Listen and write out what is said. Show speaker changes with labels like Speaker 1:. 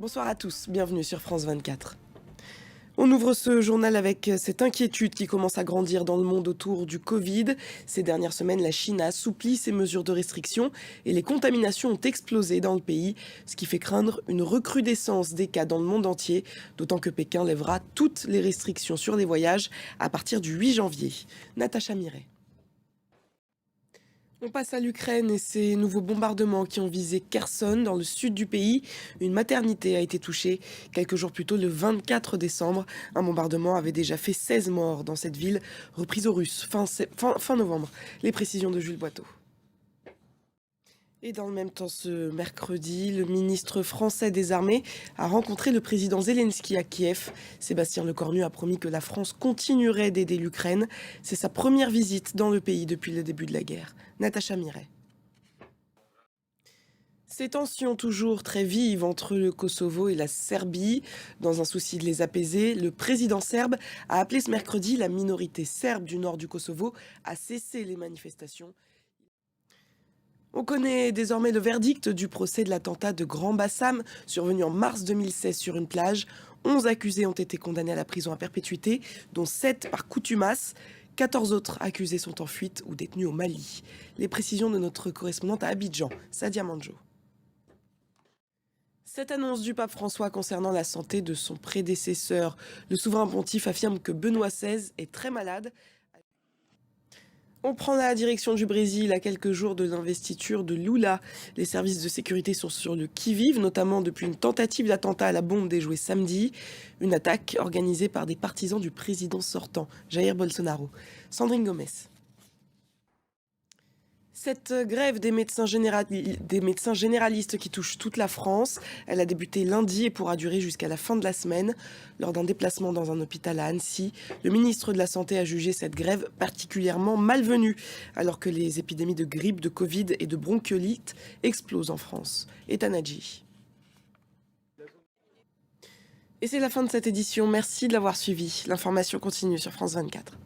Speaker 1: Bonsoir à tous, bienvenue sur France 24. On ouvre ce journal avec cette inquiétude qui commence à grandir dans le monde autour du Covid. Ces dernières semaines, la Chine a assoupli ses mesures de restriction et les contaminations ont explosé dans le pays, ce qui fait craindre une recrudescence des cas dans le monde entier, d'autant que Pékin lèvera toutes les restrictions sur les voyages à partir du 8 janvier. Natacha Miret. On passe à l'Ukraine et ces nouveaux bombardements qui ont visé Kherson dans le sud du pays. Une maternité a été touchée quelques jours plus tôt, le 24 décembre. Un bombardement avait déjà fait 16 morts dans cette ville, reprise aux Russes fin novembre. Les précisions de Jules Boiteau. Et dans le même temps, ce mercredi, le ministre français des Armées a rencontré le président Zelensky à Kiev. Sébastien Lecornu a promis que la France continuerait d'aider l'Ukraine. C'est sa première visite dans le pays depuis le début de la guerre. Natacha Miret. Ces tensions toujours très vives entre le Kosovo et la Serbie. Dans un souci de les apaiser, le président serbe a appelé ce mercredi la minorité serbe du nord du Kosovo à cesser les manifestations. On connaît désormais le verdict du procès de l'attentat de Grand Bassam, survenu en mars 2016 sur une plage. 11 accusés ont été condamnés à la prison à perpétuité, dont 7 par contumace. 14 autres accusés sont en fuite ou détenus au Mali. Les précisions de notre correspondante à Abidjan, Sadia Manjo. Cette annonce du pape François concernant la santé de son prédécesseur, le souverain pontife affirme que Benoît XVI est très malade. On prend la direction du Brésil à quelques jours de l'investiture de Lula. Les services de sécurité sont sur le qui-vive, notamment depuis une tentative d'attentat à la bombe déjouée samedi. Une attaque organisée par des partisans du président sortant, Jair Bolsonaro. Sandrine Gomez. Cette grève des médecins généralistes qui touche toute la France, elle a débuté lundi et pourra durer jusqu'à la fin de la semaine. Lors d'un déplacement dans un hôpital à Annecy, le ministre de la Santé a jugé cette grève particulièrement malvenue, alors que les épidémies de grippe, de Covid et de bronchiolite explosent en France. Etanadji. Et c'est la fin de cette édition. Merci de l'avoir suivi. L'information continue sur France 24.